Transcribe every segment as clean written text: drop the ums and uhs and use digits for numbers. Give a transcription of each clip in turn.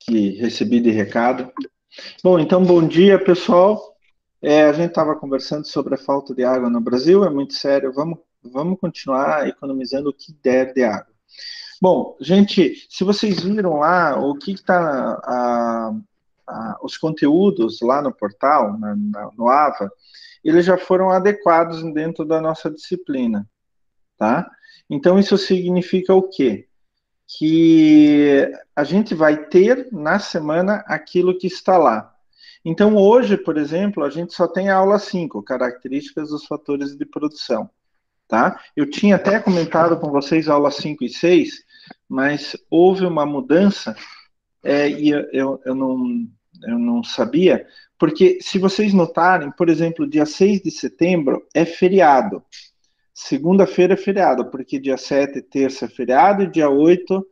que recebi de recado. Bom, então, bom dia, pessoal. A gente estava conversando sobre a falta de água no Brasil, é muito sério, vamos continuar economizando o que der de água. Bom, gente, se vocês viram lá o que está os conteúdos lá no portal, no AVA, eles já foram adequados dentro da nossa disciplina, tá? Então, isso significa o quê? Que a gente vai ter na semana aquilo que está lá. Então, hoje, por exemplo, a gente só tem a aula 5, características dos fatores de produção, tá? Eu tinha até comentado com vocês a aula 5 e 6, mas houve uma mudança e eu não sabia, porque se vocês notarem, por exemplo, dia 6 de setembro é feriado. Segunda-feira é feriado, porque dia 7, terça é feriado, e dia 8,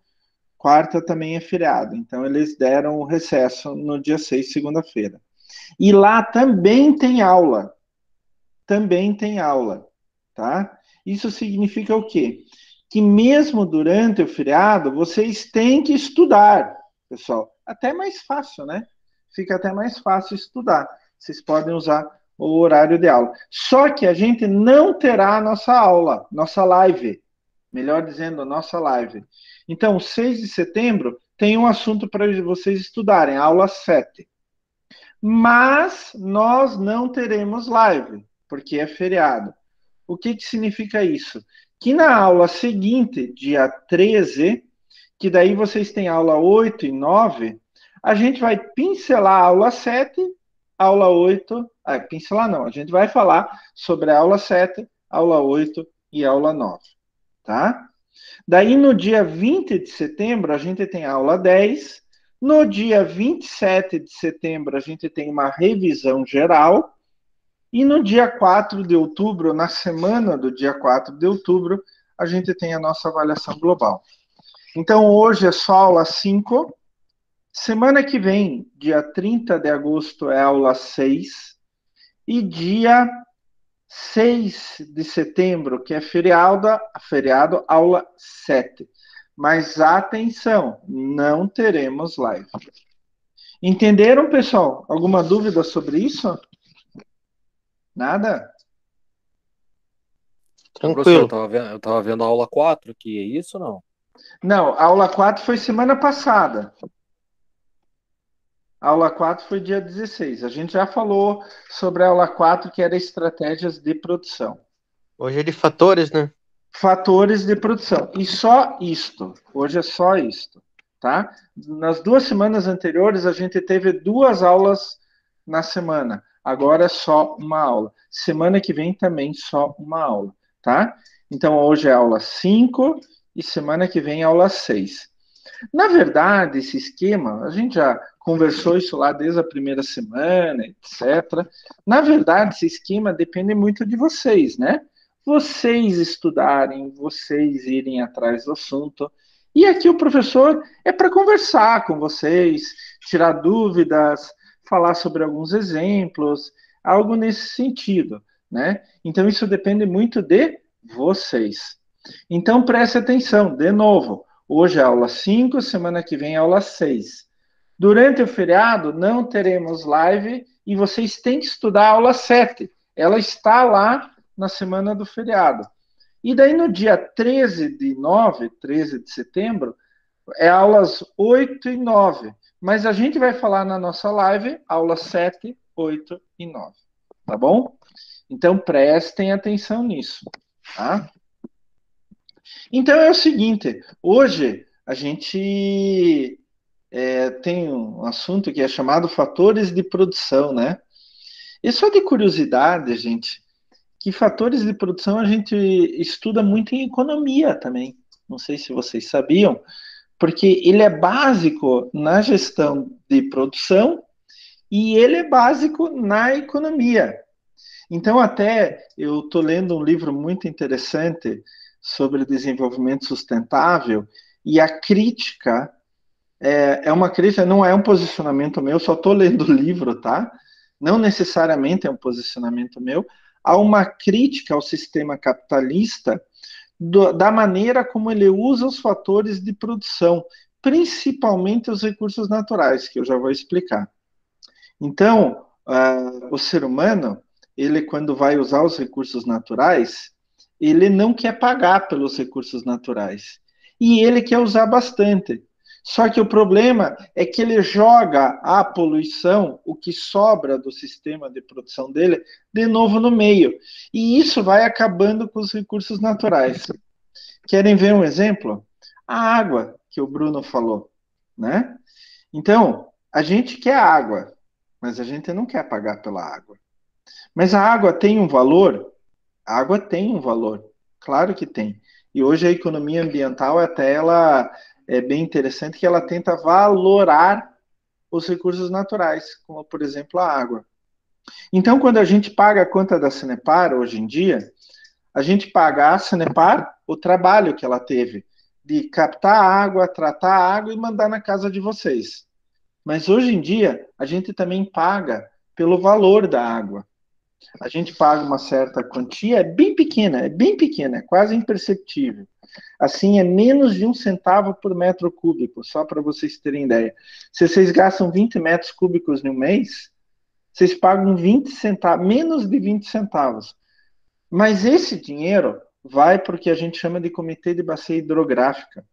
quarta também é feriado. Então, eles deram o recesso no dia 6, segunda-feira. E lá também tem aula, tá? Isso significa o quê? Que mesmo durante o feriado, vocês têm que estudar, pessoal. Até mais fácil, né? Fica até mais fácil estudar. Vocês podem usar o horário de aula. Só que a gente não terá a nossa aula, nossa live. Melhor dizendo, a nossa live. Então, 6 de setembro tem um assunto para vocês estudarem, aula 7. Mas nós não teremos live, porque é feriado. O que, que significa isso? Que na aula seguinte, dia 13, que daí vocês têm aula 8 e 9, a gente vai pincelar a aula 7, aula 8. Pincelar não, a gente vai falar sobre a aula 7, aula 8 e aula 9, tá? Daí no dia 20 de setembro, a gente tem aula 10. No dia 27 de setembro, a gente tem uma revisão geral. E no dia 4 de outubro, na semana do dia 4 de outubro, a gente tem a nossa avaliação global. Então, hoje é só aula 5. Semana que vem, dia 30 de agosto, é aula 6. E dia 6 de setembro, que é feriado, aula 7. Mas atenção, não teremos live. Entenderam, pessoal? Alguma dúvida sobre isso? Nada? Professor, Tranquilo. eu tava vendo a aula 4 aqui, é isso ou não? Não, a aula 4 foi semana passada. A aula 4 foi dia 16. A gente já falou sobre a aula 4, que era estratégias de produção. Hoje é de fatores, né? Fatores de produção. E só isto. Hoje é só isto, tá? Nas 2 semanas anteriores, a gente teve 2 aulas na semana. Agora é só uma aula. Semana que vem também só uma aula, tá? Então, hoje é aula 5 e semana que vem aula 6. Na verdade, esse esquema, a gente já conversou isso lá desde a primeira semana, etc. Na verdade, esse esquema depende muito de vocês, né? Vocês estudarem, vocês irem atrás do assunto. E aqui o professor é para conversar com vocês, tirar dúvidas, falar sobre alguns exemplos, algo nesse sentido, né? Então isso depende muito de vocês. Então preste atenção, de novo. Hoje é aula 5, semana que vem é aula 6. Durante o feriado não teremos live e vocês têm que estudar a aula 7. Ela está lá na semana do feriado. E daí no dia 13 de setembro, é aulas 8 e 9. Mas a gente vai falar na nossa live, aulas 7, 8 e 9. Tá bom? Então prestem atenção nisso, tá? Então é o seguinte, hoje a gente tem um assunto que é chamado fatores de produção, né? E só de curiosidade, gente, que fatores de produção a gente estuda muito em economia também. Não sei se vocês sabiam, porque ele é básico na gestão de produção e ele é básico na economia. Então, até eu estou lendo um livro muito interessante sobre desenvolvimento sustentável e a crítica é uma crítica, não é um posicionamento meu, só estou lendo o livro, tá? Não necessariamente é um posicionamento meu. Há uma crítica ao sistema capitalista da maneira como ele usa os fatores de produção, principalmente os recursos naturais, que eu já vou explicar. Então, o ser humano, ele quando vai usar os recursos naturais, ele não quer pagar pelos recursos naturais. E ele quer usar bastante. Só que o problema é que ele joga a poluição, o que sobra do sistema de produção dele, de novo no meio. E isso vai acabando com os recursos naturais. Querem ver um exemplo? A água, que o Bruno falou, né? Então, a gente quer água, mas a gente não quer pagar pela água. Mas a água tem um valor? A água tem um valor, claro que tem. E hoje a economia ambiental, até ela é bem interessante, que ela tenta valorar os recursos naturais, como por exemplo a água. Então, quando a gente paga a conta da Sanepar, hoje em dia, a gente paga a Sanepar o trabalho que ela teve de captar a água, tratar a água e mandar na casa de vocês. Mas hoje em dia, a gente também paga pelo valor da água. A gente paga uma certa quantia, é bem pequena, é quase imperceptível. Assim, é menos de 1 centavo por metro cúbico, só para vocês terem ideia. Se vocês gastam 20 metros cúbicos no mês, vocês pagam 20 centavos, menos de 20 centavos. Mas esse dinheiro vai para o que a gente chama de comitê de bacia hidrográfica.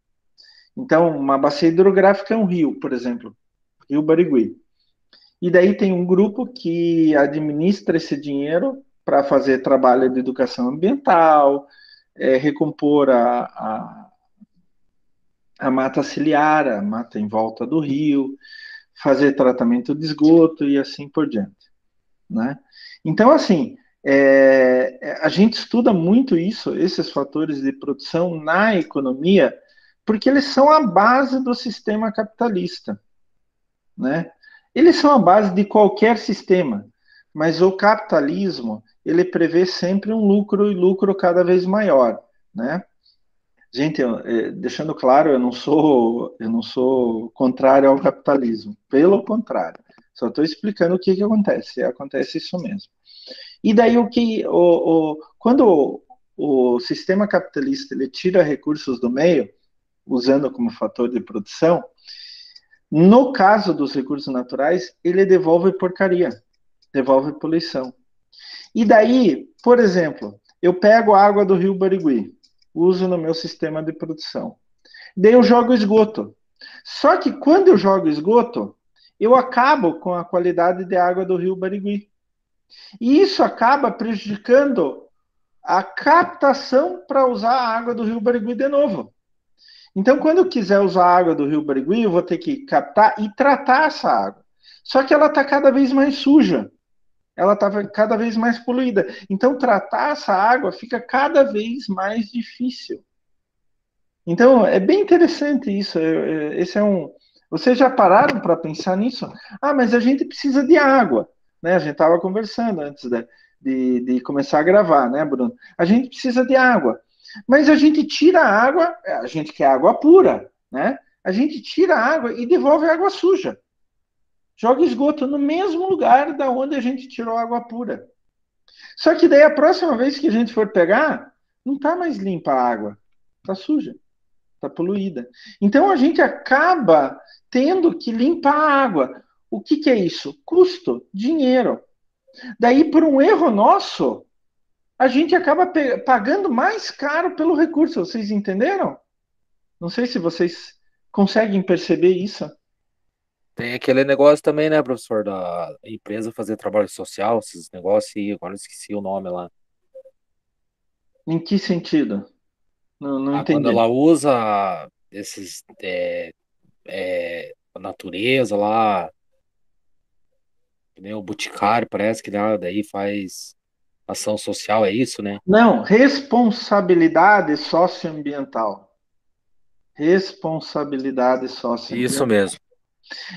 Então, uma bacia hidrográfica é um rio, por exemplo, Rio Barigui. E daí tem um grupo que administra esse dinheiro para fazer trabalho de educação ambiental, recompor a mata ciliar, a mata em volta do rio, fazer tratamento de esgoto e assim por diante, né? Então, assim, a gente estuda muito isso, esses fatores de produção na economia, porque eles são a base do sistema capitalista, né? Eles são a base de qualquer sistema, mas o capitalismo, ele prevê sempre um lucro e lucro cada vez maior, né? Gente, deixando claro, eu não sou contrário ao capitalismo, pelo contrário. Só estou explicando o que acontece. Acontece isso mesmo. E daí quando o sistema capitalista ele tira recursos do meio, usando como fator de produção, no caso dos recursos naturais, ele devolve porcaria, devolve poluição. E daí, por exemplo, eu pego a água do Rio Barigui, uso no meu sistema de produção. Daí eu jogo esgoto. Só que quando eu jogo esgoto, eu acabo com a qualidade de água do Rio Barigui. E isso acaba prejudicando a captação para usar a água do Rio Barigui de novo. Então, quando eu quiser usar a água do Rio Barigui, eu vou ter que captar e tratar essa água. Só que ela está cada vez mais suja. Ela está cada vez mais poluída. Então, tratar essa água fica cada vez mais difícil. Então, é bem interessante isso. Esse é um. Vocês já pararam para pensar nisso? Ah, mas a gente precisa de água, né? A gente estava conversando antes de começar a gravar, né, Bruno? A gente precisa de água. Mas a gente tira a água, a gente quer água pura, né? A gente tira a água e devolve a água suja. Joga esgoto no mesmo lugar da onde a gente tirou a água pura. Só que daí a próxima vez que a gente for pegar, não está mais limpa a água, está suja, está poluída. Então a gente acaba tendo que limpar a água. O que é isso? Custo, dinheiro. Daí, por um erro nosso, a gente acaba pagando mais caro pelo recurso. Vocês entenderam? Não sei se vocês conseguem perceber isso. Tem aquele negócio também, né, professor, da empresa fazer trabalho social, esses negócios aí, agora eu esqueci o nome lá. Em que sentido? Não Quando entendi. ela usa esses, a natureza lá, que nem o Boticário, parece que daí faz ação social, é isso, né? Não, responsabilidade socioambiental. Responsabilidade Isso socioambiental. mesmo.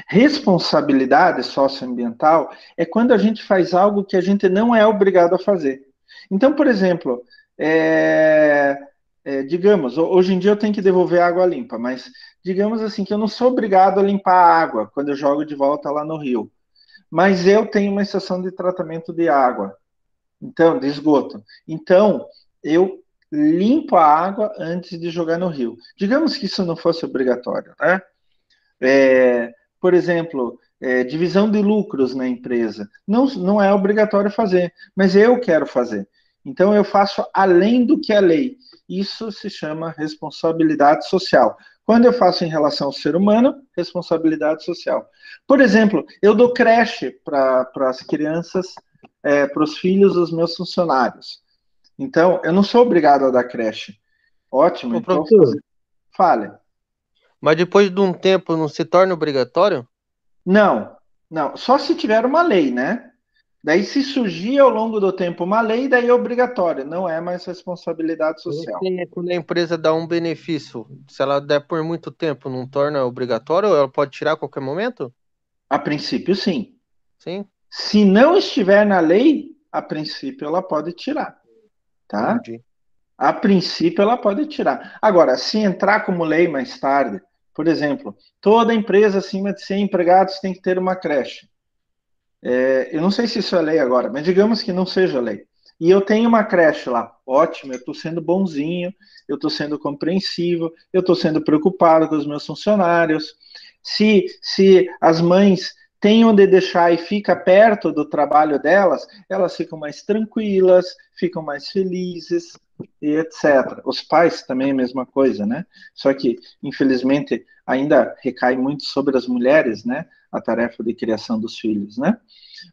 Responsabilidade socioambiental é quando a gente faz algo que a gente não é obrigado a fazer. Então, por exemplo, digamos, hoje em dia eu tenho que devolver água limpa, mas digamos assim que eu não sou obrigado a limpar a água quando eu jogo de volta lá no rio. Mas eu tenho uma estação de tratamento de água, então, de esgoto. Então, eu limpo a água antes de jogar no rio. Digamos que isso não fosse obrigatório, né? Por exemplo, divisão de lucros na empresa. Não é obrigatório fazer, mas eu quero fazer. Então, eu faço além do que a lei. Isso se chama responsabilidade social. Quando eu faço em relação ao ser humano, responsabilidade social. Por exemplo, eu dou creche para as crianças, para os filhos dos meus funcionários. Então, eu não sou obrigado a dar creche. Ótimo, Ô, então professor, fale. mas depois de um tempo não se torna obrigatório? Não, não, só se tiver uma lei, né? Daí, se surgir ao longo do tempo uma lei, daí é obrigatório, não é mais responsabilidade Mas social. assim, quando a empresa dá um benefício, se ela der por muito tempo, não torna obrigatório ou ela pode tirar a qualquer momento? A princípio, sim. Sim, Se não estiver na lei, a princípio ela pode tirar, tá? entendi. A princípio ela pode tirar. Agora, se entrar como lei mais tarde, por exemplo, toda empresa acima de 100 empregados tem que ter uma creche. Eu não sei se isso é lei agora, mas digamos que não seja lei. E eu tenho uma creche lá, ótimo, eu estou sendo bonzinho, eu estou sendo compreensivo, eu estou sendo preocupado com os meus funcionários. Se as mães têm onde deixar e fica perto do trabalho delas, elas ficam mais tranquilas, ficam mais felizes, e etc. Os pais também é a mesma coisa, né? Só que, infelizmente, ainda recai muito sobre as mulheres, né? A tarefa de criação dos filhos, né?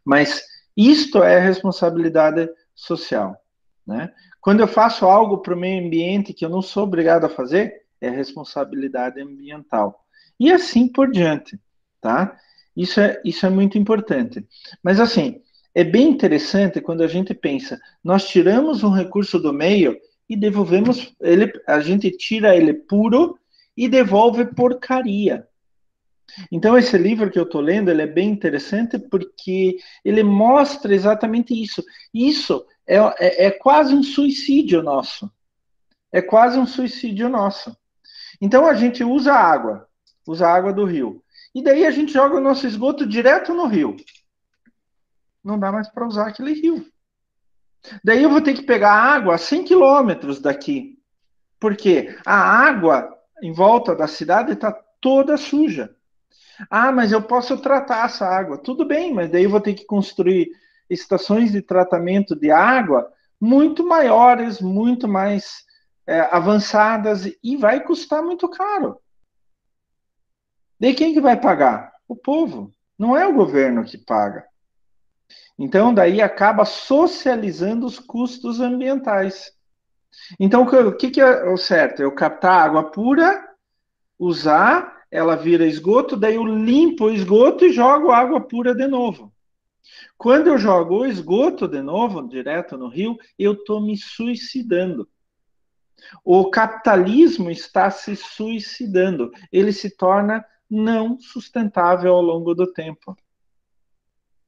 Mas isto é responsabilidade social, né? Quando eu faço algo para o meio ambiente que eu não sou obrigado a fazer, é responsabilidade ambiental. E assim por diante, tá? Isso é muito importante. Mas assim, é bem interessante quando a gente pensa, nós tiramos um recurso do meio e devolvemos ele, a gente tira ele puro e devolve porcaria. Então, esse livro que eu estou lendo, ele é bem interessante porque ele mostra exatamente isso. Isso é quase um suicídio nosso. É quase um suicídio nosso. Então, a gente usa a água do rio. E daí a gente joga o nosso esgoto direto no rio. Não dá mais para usar aquele rio. Daí eu vou ter que pegar água a 100 quilômetros daqui. Porque a água em volta da cidade está toda suja. Ah, mas eu posso tratar essa água. Tudo bem, mas daí eu vou ter que construir estações de tratamento de água muito maiores, muito mais avançadas e vai custar muito caro. Daí quem que vai pagar? O povo. Não é o governo que paga. Então, daí acaba socializando os custos ambientais. Então, o que é o certo? Eu captar água pura, usar, ela vira esgoto, daí eu limpo o esgoto e jogo água pura de novo. Quando eu jogo o esgoto de novo, direto no rio, eu estou me suicidando. O capitalismo está se suicidando. Ele se torna não sustentável ao longo do tempo.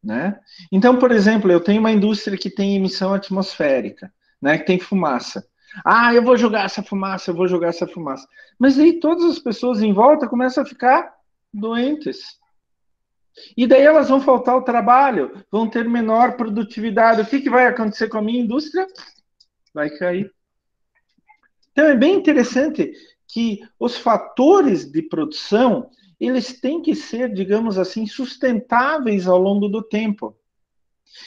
Né? Então, por exemplo, eu tenho uma indústria que tem emissão atmosférica, né, que tem fumaça. Ah, eu vou jogar essa fumaça, eu vou jogar essa fumaça. Mas aí todas as pessoas em volta começam a ficar doentes. E daí elas vão faltar ao trabalho, vão ter menor produtividade. O que vai acontecer com a minha indústria? Vai cair. Então é bem interessante que os fatores de produção, eles têm que ser, digamos assim, sustentáveis ao longo do tempo.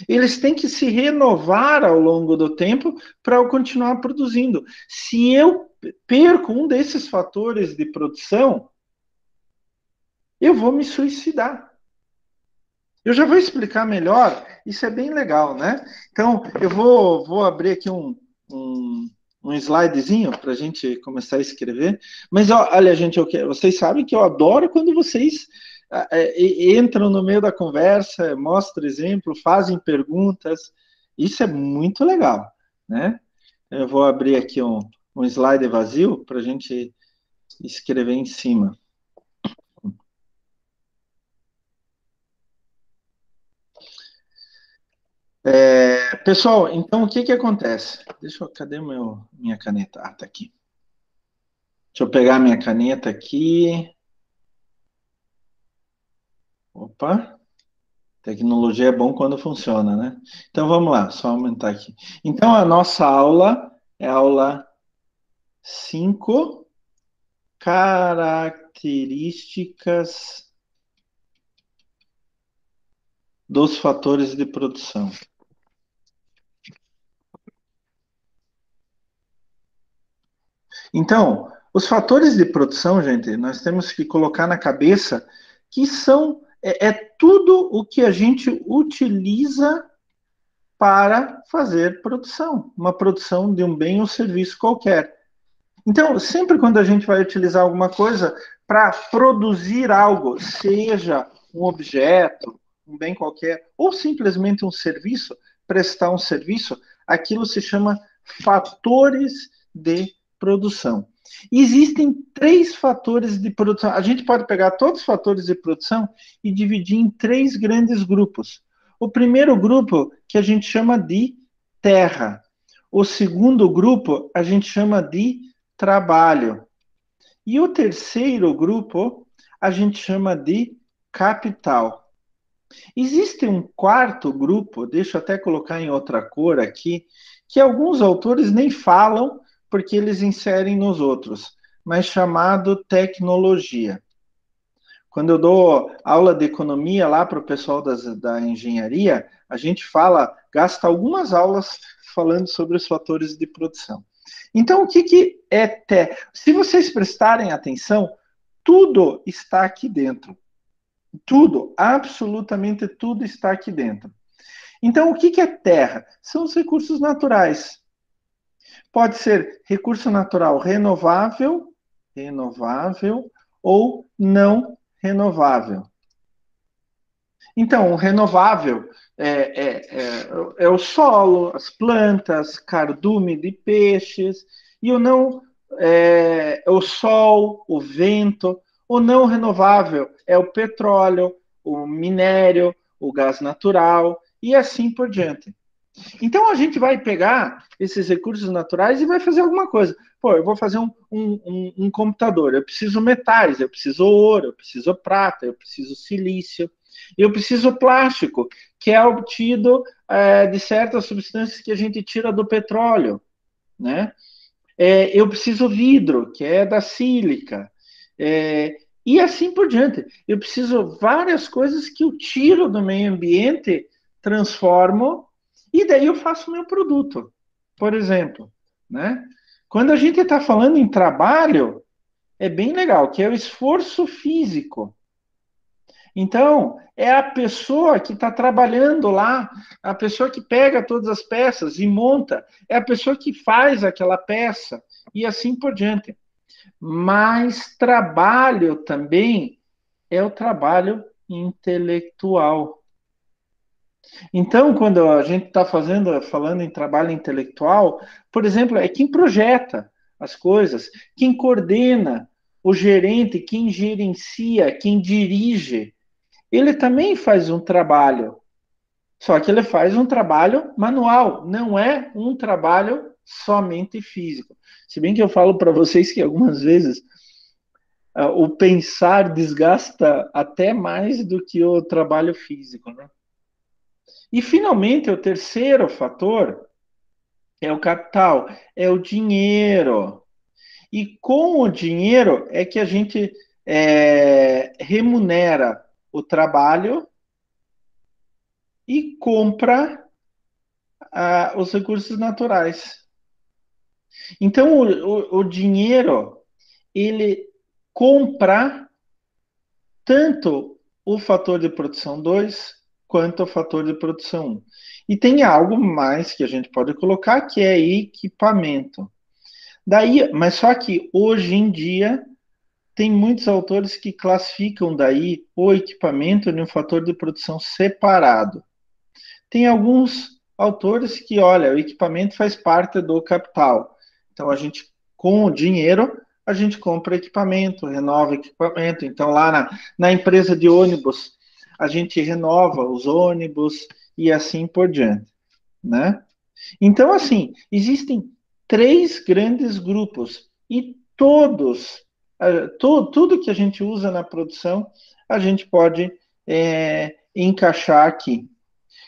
Eles têm que se renovar ao longo do tempo para eu continuar produzindo. Se eu perco um desses fatores de produção, eu vou me suicidar. Eu já vou explicar melhor, isso é bem legal, né? Então, eu vou abrir aqui um slidezinho para a gente começar a escrever. Mas, olha, gente, vocês sabem que eu adoro quando vocês entram no meio da conversa, mostram exemplo, fazem perguntas. Isso é muito legal, né? Eu vou abrir aqui um slide vazio para a gente escrever em cima. Pessoal, então o que acontece? Cadê minha caneta? Ah, tá aqui. Deixa eu pegar minha caneta aqui. Opa, tecnologia é bom quando funciona, né? Então vamos lá, só aumentar aqui. Então a nossa aula é a aula 5, características dos fatores de produção. Então, os fatores de produção, gente, nós temos que colocar na cabeça que é tudo o que a gente utiliza para fazer produção, uma produção de um bem ou serviço qualquer. Então, sempre quando a gente vai utilizar alguma coisa para produzir algo, seja um objeto, um bem qualquer, ou simplesmente um serviço, prestar um serviço, aquilo se chama fatores de produção. Existem 3 fatores de produção. A gente pode pegar todos os fatores de produção e dividir em 3 grandes grupos. O primeiro grupo, que a gente chama de terra. O segundo grupo, a gente chama de trabalho. E o terceiro grupo, a gente chama de capital. Existe um quarto grupo, deixa eu até colocar em outra cor aqui, que alguns autores nem falam, porque eles inserem nos outros, mas chamado tecnologia. Quando eu dou aula de economia lá para o pessoal da engenharia, a gente gasta algumas aulas falando sobre os fatores de produção. Então, o que é Se vocês prestarem atenção, tudo está aqui dentro. Tudo, absolutamente tudo está aqui dentro. Então, o que é terra? São os recursos naturais. Pode ser recurso natural renovável ou não renovável. Então, o renovável é o solo, as plantas, cardume de peixes, e o não é o sol, o vento. O não renovável é o petróleo, o minério, o gás natural, e assim por diante. Então, a gente vai pegar esses recursos naturais e vai fazer alguma coisa. Pô, eu vou fazer um computador, eu preciso metais, eu preciso ouro, eu preciso prata, eu preciso silício, eu preciso plástico, que é obtido de certas substâncias que a gente tira do petróleo, né? Eu preciso vidro, que é da sílica, e assim por diante. Eu preciso várias coisas que eu tiro do meio ambiente, transformo, e daí eu faço o meu produto, por exemplo, né? Quando a gente está falando em trabalho, é bem legal, que é o esforço físico. Então, é a pessoa que está trabalhando lá, a pessoa que pega todas as peças e monta, é a pessoa que faz aquela peça, e assim por diante. Mas trabalho também é o trabalho intelectual. Então, quando a gente está falando em trabalho intelectual, por exemplo, é quem projeta as coisas, quem coordena, o gerente, quem gerencia, quem dirige, ele também faz um trabalho, só que ele faz um trabalho manual, não é um trabalho somente físico. Se bem que eu falo para vocês que algumas vezes o pensar desgasta até mais do que o trabalho físico, né? E, finalmente, o terceiro fator é o capital, é o dinheiro. E com o dinheiro é que a gente remunera o trabalho e compra os recursos naturais. Então, o dinheiro, ele compra tanto o fator de produção 2 quanto o fator de produção 1. E tem algo mais que a gente pode colocar, que é equipamento. Mas só que hoje em dia tem muitos autores que classificam daí o equipamento em um fator de produção separado. Tem alguns autores que, olha, o equipamento faz parte do capital. Então, com o dinheiro, a gente compra equipamento, renova equipamento. Então, lá na empresa de ônibus, a gente renova os ônibus e assim por diante, né? Então, assim, existem 3 grandes grupos e tudo que a gente usa na produção, a gente pode encaixar aqui.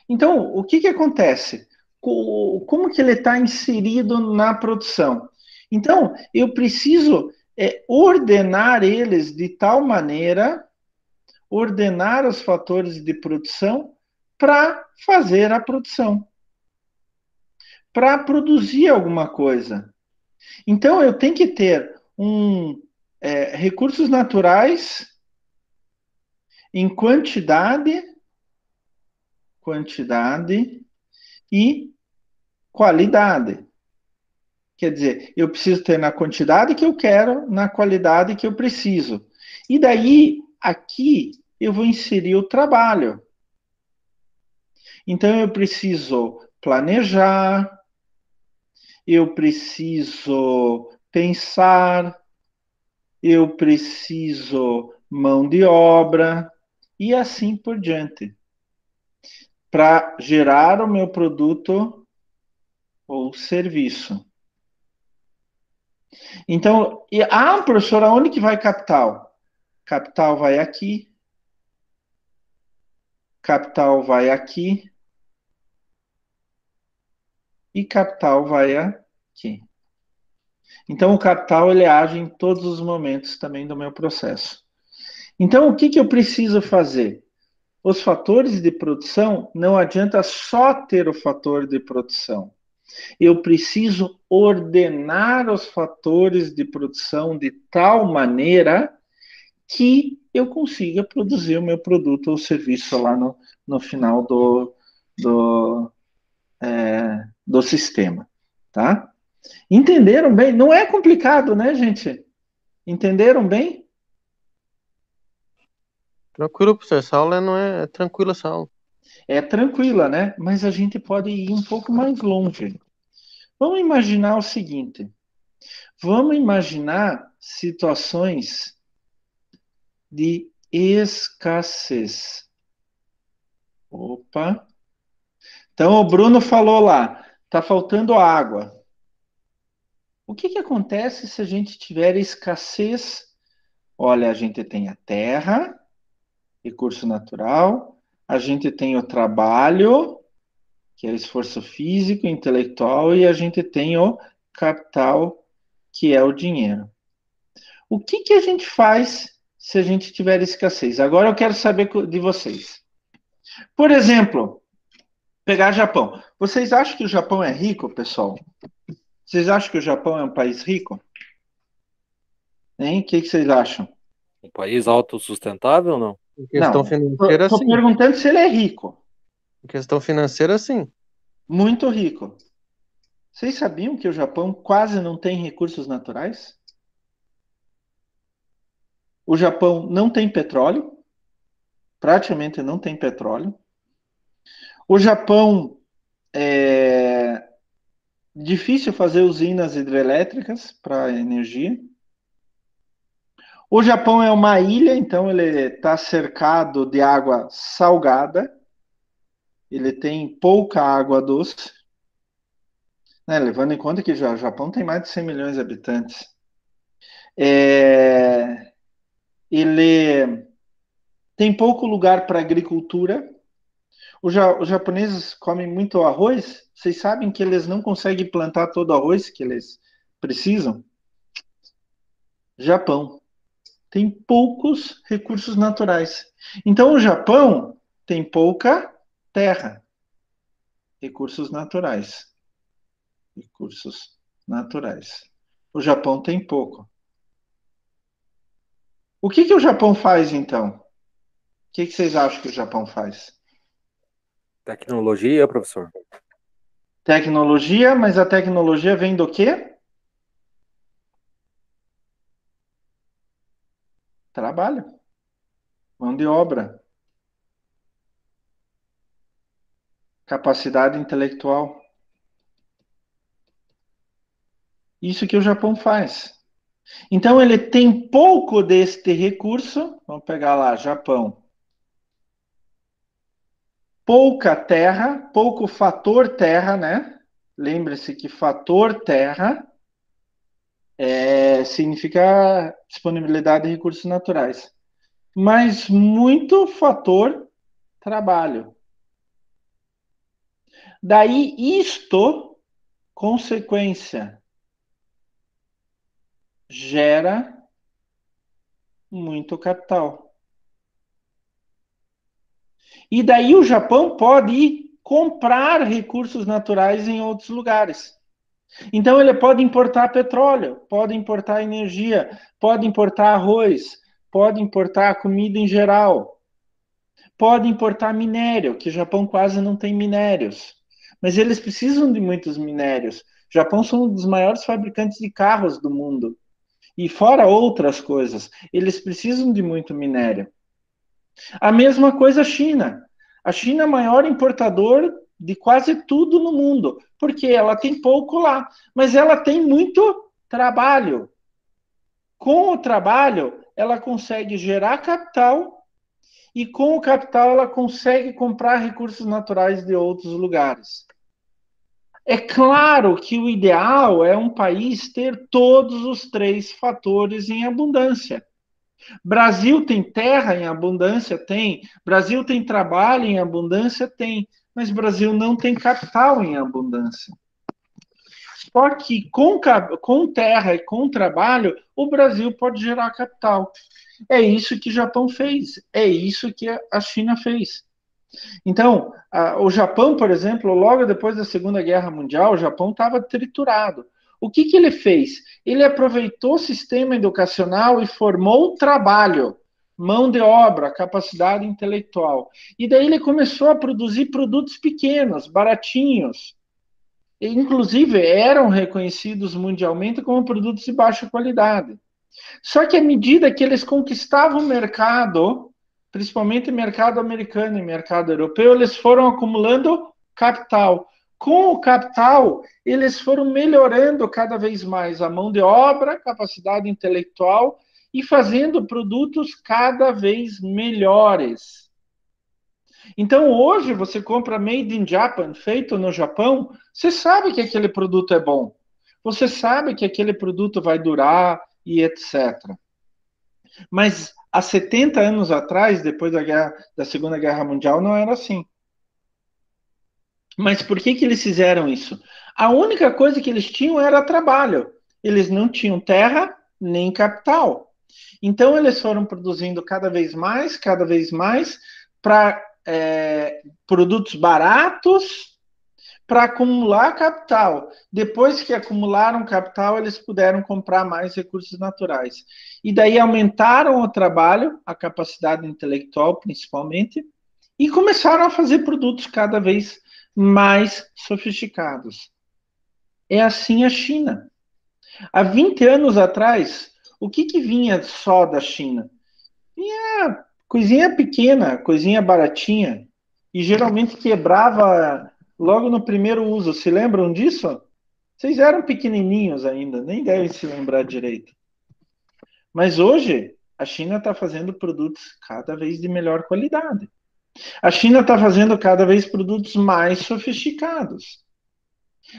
Então, o que acontece? Como que ele está inserido na produção? Então, eu preciso é ordenar eles de tal maneira, ordenar os fatores de produção para fazer a produção, para produzir alguma coisa. Então, eu tenho que ter recursos naturais em quantidade e qualidade. Quer dizer, eu preciso ter na quantidade que eu quero, na qualidade que eu preciso. E daí, aqui, eu vou inserir o trabalho. Então, eu preciso planejar, eu preciso pensar, eu preciso mão de obra e assim por diante, para gerar o meu produto ou serviço. Então, professor, aonde que vai capital? Capital vai aqui, capital vai aqui e capital vai aqui. Então, o capital ele age em todos os momentos também do meu processo. Então, o que que eu preciso fazer? Os fatores de produção, não adianta só ter o fator de produção. Eu preciso ordenar os fatores de produção de tal maneira que eu consiga produzir o meu produto ou serviço lá no final do sistema, tá? Entenderam bem? Não é complicado, né, gente? Entenderam bem? Tranquilo, professor. Essa aula não é tranquila, essa aula. É tranquila, né? Mas a gente pode ir um pouco mais longe. Vamos imaginar o seguinte: vamos imaginar situações de escassez. Opa! Então o Bruno falou lá, tá faltando água. O que que acontece se a gente tiver escassez? Olha, a gente tem a terra, recurso natural, a gente tem o trabalho, que é o esforço físico, intelectual, e a gente tem o capital, que é o dinheiro. O que que a gente faz se a gente tiver escassez? Agora eu quero saber de vocês. Por exemplo, pegar Japão. Vocês acham que o Japão é rico, pessoal? Vocês acham que o Japão é um país rico? Hein? O que que vocês acham? Um país autossustentável ou não? Em questão Não, financeira, tô sim. perguntando se ele é rico. Em questão financeira, sim. Muito rico. Vocês sabiam que o Japão quase não tem recursos naturais? O Japão não tem petróleo, praticamente não tem petróleo. O Japão é difícil fazer usinas hidrelétricas para energia. O Japão é uma ilha, então ele está cercado de água salgada. Ele tem pouca água doce, né? Levando em conta que o Japão tem mais de 100 milhões de habitantes. Ele tem pouco lugar para agricultura. Os japoneses comem muito arroz. Vocês sabem que eles não conseguem plantar todo o arroz que eles precisam? Japão tem poucos recursos naturais. Então, o Japão tem pouca terra, recursos naturais. Recursos naturais. O Japão tem pouco. O que que o Japão faz, então? O que que vocês acham que o Japão faz? Tecnologia, professor. Tecnologia, mas a tecnologia vem do quê? Trabalho, mão de obra, capacidade intelectual. Isso que o Japão faz. Então, ele tem pouco deste recurso. Vamos pegar lá, Japão. Pouca terra, pouco fator terra, né? Lembre-se que fator terra significa disponibilidade de recursos naturais. Mas muito fator trabalho. Daí, isto, consequência. gera muito capital. E daí o Japão pode ir comprar recursos naturais em outros lugares. Então ele pode importar petróleo, pode importar energia, pode importar arroz, pode importar comida em geral, pode importar minério, que o Japão quase não tem minérios. Mas eles precisam de muitos minérios. O Japão são um dos maiores fabricantes de carros do mundo. E fora outras coisas, eles precisam de muito minério. A mesma coisa a China. A China é o maior importador de quase tudo no mundo, porque ela tem pouco lá, mas ela tem muito trabalho. Com o trabalho, ela consegue gerar capital e com o capital ela consegue comprar recursos naturais de outros lugares. É claro que o ideal é um país ter todos os três fatores em abundância. Brasil tem terra em abundância? Tem. Brasil tem trabalho em abundância? Tem. Mas Brasil não tem capital em abundância. Só que com terra e com trabalho, o Brasil pode gerar capital. É isso que o Japão fez. É isso que a China fez. Então, o Japão, por exemplo, logo depois da Segunda Guerra Mundial, o Japão estava triturado. O que ele fez? Ele aproveitou o sistema educacional e formou trabalho, mão de obra, capacidade intelectual. E daí ele começou a produzir produtos pequenos, baratinhos. E, inclusive, eram reconhecidos mundialmente como produtos de baixa qualidade. Só que à medida que eles conquistavam o mercado, principalmente mercado americano e mercado europeu, eles foram acumulando capital. Com o capital, eles foram melhorando cada vez mais a mão de obra, capacidade intelectual e fazendo produtos cada vez melhores. Então, hoje, você compra Made in Japan, feito no Japão, você sabe que aquele produto é bom. Você sabe que aquele produto vai durar e etc. Mas há 70 anos atrás, depois da Segunda Guerra Mundial, não era assim. Mas por que eles fizeram isso? A única coisa que eles tinham era trabalho. Eles não tinham terra nem capital. Então eles foram produzindo cada vez mais, para produtos baratos, para acumular capital. Depois que acumularam capital, eles puderam comprar mais recursos naturais. E daí aumentaram o trabalho, a capacidade intelectual principalmente, e começaram a fazer produtos cada vez mais sofisticados. É assim a China. Há 20 anos atrás, o que vinha só da China? Vinha coisinha pequena, coisinha baratinha, e geralmente quebrava logo no primeiro uso. Se lembram disso? Vocês eram pequenininhos ainda, nem devem se lembrar direito. Mas hoje, a China está fazendo produtos cada vez de melhor qualidade. A China está fazendo cada vez produtos mais sofisticados.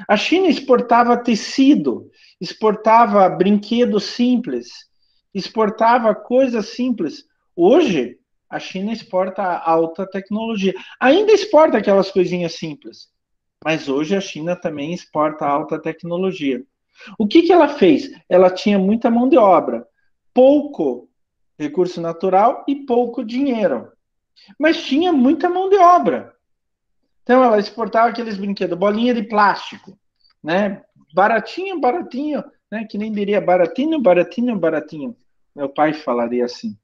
A China exportava tecido, exportava brinquedos simples, exportava coisas simples. Hoje, a China exporta alta tecnologia. Ainda exporta aquelas coisinhas simples, mas hoje a China também exporta alta tecnologia. O que ela fez? Ela tinha muita mão de obra, pouco recurso natural e pouco dinheiro, mas tinha muita mão de obra. Então ela exportava aqueles brinquedos, bolinha de plástico, né? Baratinho, baratinho, né? Que nem diria baratinho, baratinho, baratinho. Meu pai falaria assim.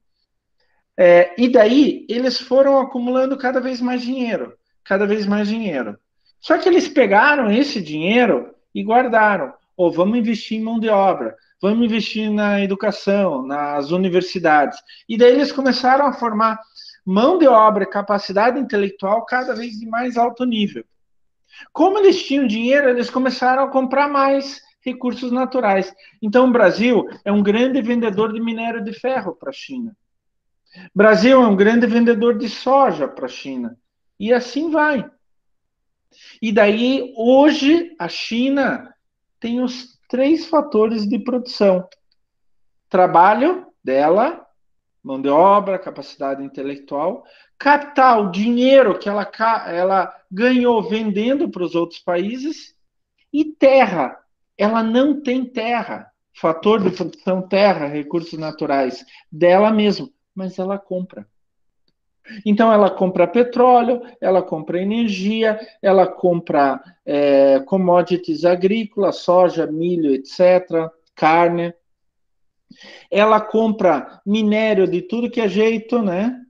E daí eles foram acumulando cada vez mais dinheiro, cada vez mais dinheiro. Só que eles pegaram esse dinheiro e guardaram. Ou vamos investir em mão de obra, vamos investir na educação, nas universidades. E daí eles começaram a formar mão de obra, capacidade intelectual cada vez de mais alto nível. Como eles tinham dinheiro, eles começaram a comprar mais recursos naturais. Então, o Brasil é um grande vendedor de minério de ferro para a China. O Brasil é um grande vendedor de soja para a China. E assim vai. E daí, hoje, a China tem os três fatores de produção: trabalho dela, mão de obra, capacidade intelectual, capital, dinheiro que ela ganhou vendendo para os outros países, e terra. Ela não tem terra. fator de produção, terra, recursos naturais, dela mesma, mas ela compra. Então, ela compra petróleo, ela compra energia, ela compra commodities agrícolas, soja, milho, etc., carne. Ela compra minério de tudo que é jeito, né?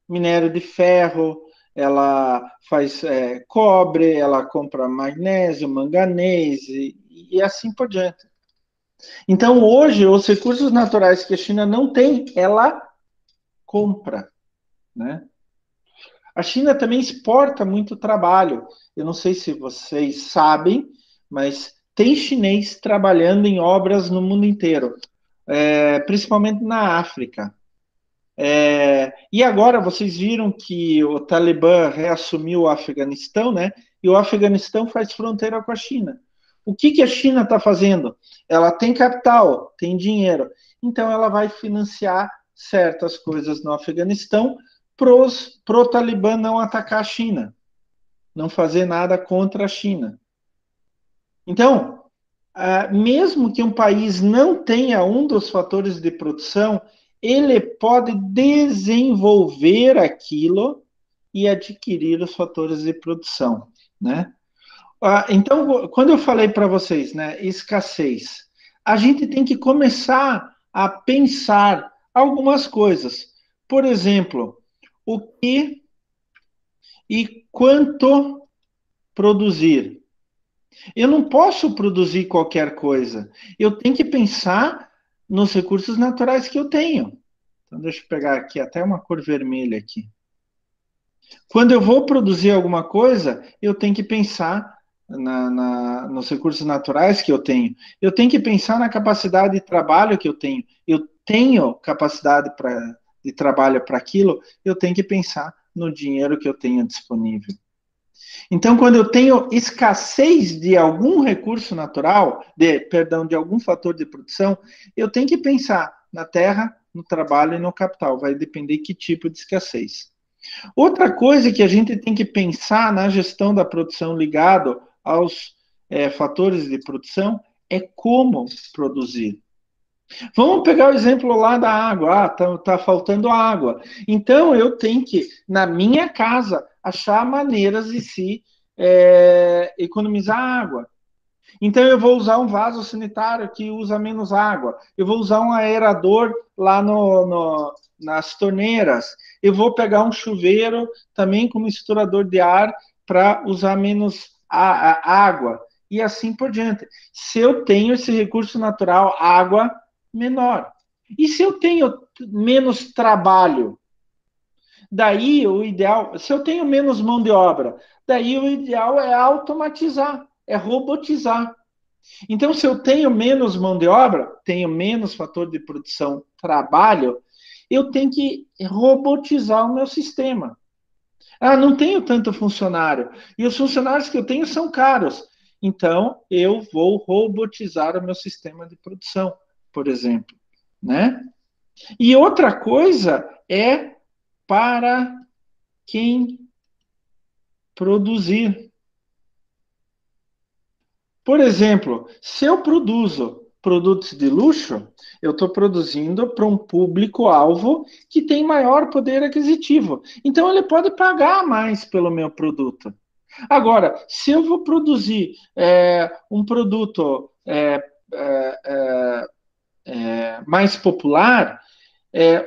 Minério de ferro, ela faz cobre, ela compra magnésio, manganês e assim por diante. Então, hoje, os recursos naturais que a China não tem, ela compra, né? A China também exporta muito trabalho. Eu não sei se vocês sabem, mas tem chinês trabalhando em obras no mundo inteiro, principalmente na África. E agora vocês viram que o Talibã reassumiu o Afeganistão, né? E o Afeganistão faz fronteira com a China. O que a China está fazendo? Ela tem capital, tem dinheiro, então ela vai financiar certas coisas no Afeganistão pro Talibã não atacar a China, não fazer nada contra a China. Então, mesmo que um país não tenha um dos fatores de produção, ele pode desenvolver aquilo e adquirir os fatores de produção, né? Então, quando eu falei para vocês, né, escassez, a gente tem que começar a pensar algumas coisas. Por exemplo, o que e quanto produzir. Eu não posso produzir qualquer coisa. Eu tenho que pensar nos recursos naturais que eu tenho. Então, deixa eu pegar aqui até uma cor vermelha aqui. Quando eu vou produzir alguma coisa, eu tenho que pensar nos recursos naturais que eu tenho. Eu tenho que pensar na capacidade de trabalho que eu tenho. Eu tenho capacidade de trabalho para aquilo, eu tenho que pensar no dinheiro que eu tenho disponível. Então, quando eu tenho escassez de algum recurso natural, de algum fator de produção, eu tenho que pensar na terra, no trabalho e no capital. Vai depender que tipo de escassez. Outra coisa que a gente tem que pensar na gestão da produção ligado aos fatores de produção é como produzir. Vamos pegar o exemplo lá da água. Tá faltando água. Então, eu tenho que, na minha casa, achar maneiras de se economizar água. Então, eu vou usar um vaso sanitário que usa menos água. Eu vou usar um aerador lá nas torneiras. Eu vou pegar um chuveiro também com misturador de ar para usar menos água. E assim por diante. Se eu tenho esse recurso natural, água, menor. E se eu tenho menos trabalho? Daí o ideal, se eu tenho menos mão de obra, daí o ideal é automatizar, é robotizar. Então, se eu tenho menos mão de obra, tenho menos fator de produção, trabalho, eu tenho que robotizar o meu sistema. Não tenho tanto funcionário. E os funcionários que eu tenho são caros. Então, eu vou robotizar o meu sistema de produção, por exemplo, né? E outra coisa é para quem produzir. Por exemplo, se eu produzo produtos de luxo, eu estou produzindo para um público-alvo que tem maior poder aquisitivo. Então, ele pode pagar mais pelo meu produto. Agora, se eu vou produzir um produto mais popular,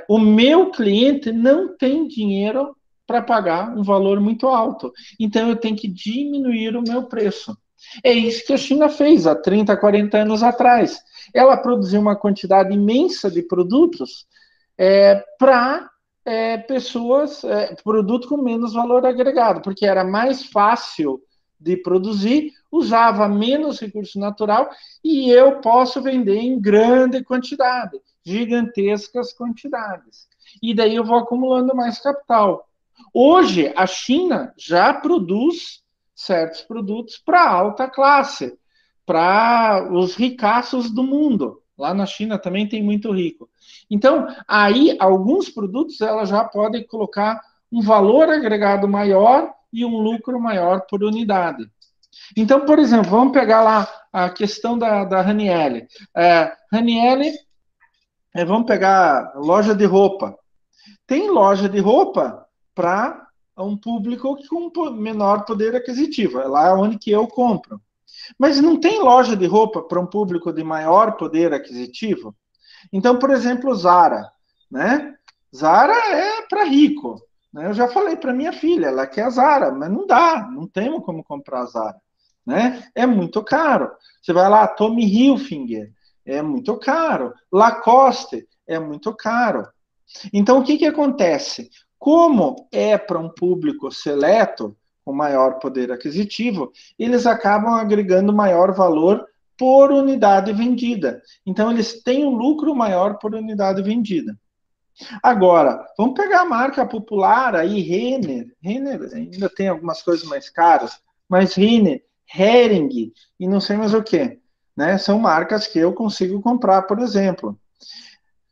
o meu cliente não tem dinheiro para pagar um valor muito alto. Então, eu tenho que diminuir o meu preço. É isso que a China fez há 30, 40 anos atrás. Ela produziu uma quantidade imensa de produtos para pessoas, produto com menos valor agregado, porque era mais fácil de produzir, usava menos recurso natural e eu posso vender em grande quantidade, gigantescas quantidades. E daí eu vou acumulando mais capital. Hoje, a China já produz certos produtos para alta classe, para os ricaços do mundo. Lá na China também tem muito rico. Então, aí, alguns produtos ela já pode colocar um valor agregado maior e um lucro maior por unidade. Então, por exemplo, vamos pegar lá a questão da Ranieri. Ranieri, vamos pegar loja de roupa. Tem loja de roupa para um público com menor poder aquisitivo. É lá onde que eu compro. Mas não tem loja de roupa para um público de maior poder aquisitivo? Então, por exemplo, Zara, né? Zara é para rico. Né? Eu já falei para minha filha, ela quer Zara, mas não dá, não temos como comprar Zara. Né? É muito caro. Você vai lá, Tommy Hilfiger, é muito caro. Lacoste, é muito caro. Então, o que acontece? Como é para um público seleto, com maior poder aquisitivo, eles acabam agregando maior valor por unidade vendida. Então, eles têm um lucro maior por unidade vendida. Agora, vamos pegar a marca popular aí, Renner. Renner ainda tem algumas coisas mais caras, mas Renner, Hering e não sei mais o que. Né? São marcas que eu consigo comprar, por exemplo.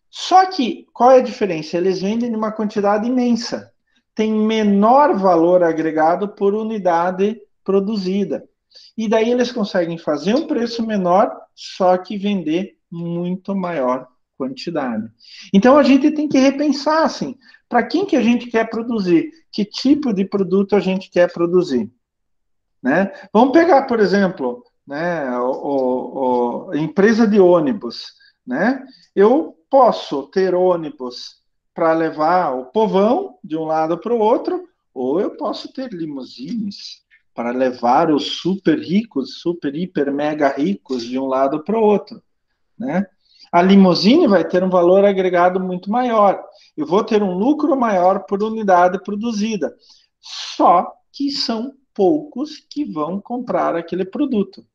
Só que, qual é a diferença? Eles vendem em uma quantidade imensa. Tem menor valor agregado por unidade produzida. E daí eles conseguem fazer um preço menor, só que vender muito maior quantidade. Então a gente tem que repensar assim, para quem que a gente quer produzir? Que tipo de produto a gente quer produzir? Né? Vamos pegar, por exemplo, né, a empresa de ônibus. Né? Eu posso ter ônibus para levar o povão de um lado para o outro, ou eu posso ter limusines para levar os super ricos, super, hiper, mega ricos de um lado para o outro. Né? A limusine vai ter um valor agregado muito maior. Eu vou ter um lucro maior por unidade produzida. Só que são poucos que vão comprar aquele produto.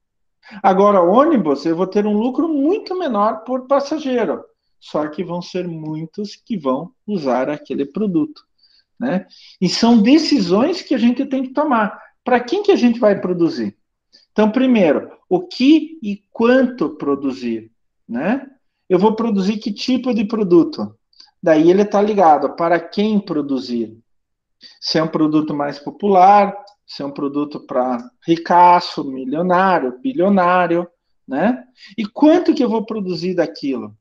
Agora, ônibus, eu vou ter um lucro muito menor por passageiro. Só que vão ser muitos que vão usar aquele produto. Né? E são decisões que a gente tem que tomar. Para quem que a gente vai produzir? Então, primeiro, o que e quanto produzir? Né? Eu vou produzir que tipo de produto? Daí ele está ligado para quem produzir. Se é um produto mais popular, se é um produto para ricaço, milionário, bilionário, né? E quanto que eu vou produzir daquilo?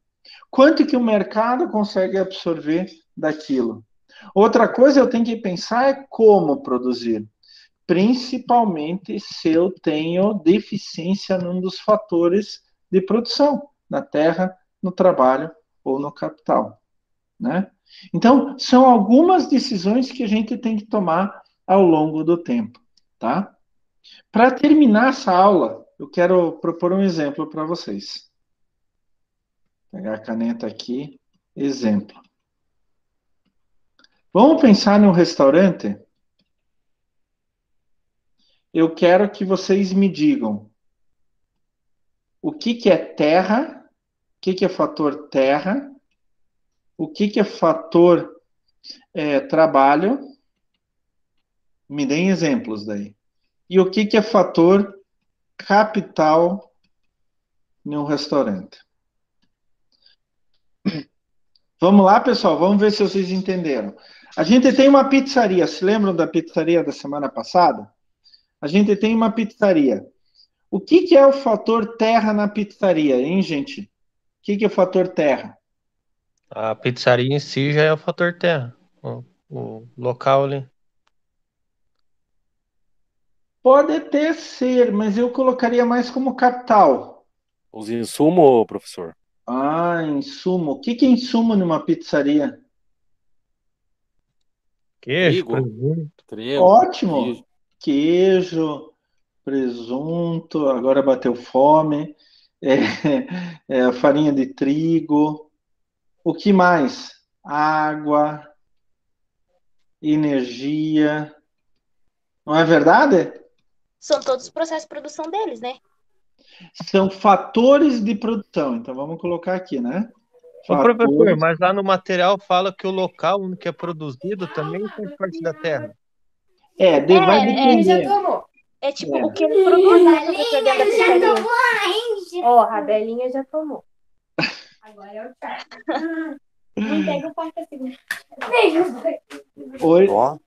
Quanto que o mercado consegue absorver daquilo? Outra coisa eu tenho que pensar é como produzir, principalmente se eu tenho deficiência num dos fatores de produção, na terra, no trabalho ou no capital, né? Então, são algumas decisões que a gente tem que tomar ao longo do tempo, tá? Para terminar essa aula, eu quero propor um exemplo para vocês. Vou pegar a caneta aqui, exemplo. Vamos pensar num restaurante? Eu quero que vocês me digam o que é terra, o que é fator terra, o que é fator trabalho, me deem exemplos daí. E o que é fator capital em um restaurante. Vamos lá, pessoal, vamos ver se vocês entenderam. A gente tem uma pizzaria, se lembram da pizzaria da semana passada? A gente tem uma pizzaria. O que é o fator terra na pizzaria, hein, gente? O que é o fator terra? A pizzaria em si já é o fator terra. O local ali. Pode até ser, mas eu colocaria mais como capital. Os insumos, professor. Ah, insumo. O que é insumo numa pizzaria? Queijo, Trigo. presunto. Ótimo. Queijo, presunto, agora bateu fome, farinha de trigo. O que mais? Água, energia. Não é verdade? São todos os processos de produção deles, né? São fatores de produção. Então vamos colocar aqui, né? Ô, professor, Fatores. mas lá no material fala que o local onde que é produzido também faz parte da terra. Vai depender. É tipo o que ele produz, né, professor, dentro da pizzaria. Ó, a Belinha já tomou. Agora é o Thiago. Não pega o quarto assim. Oi. Ó.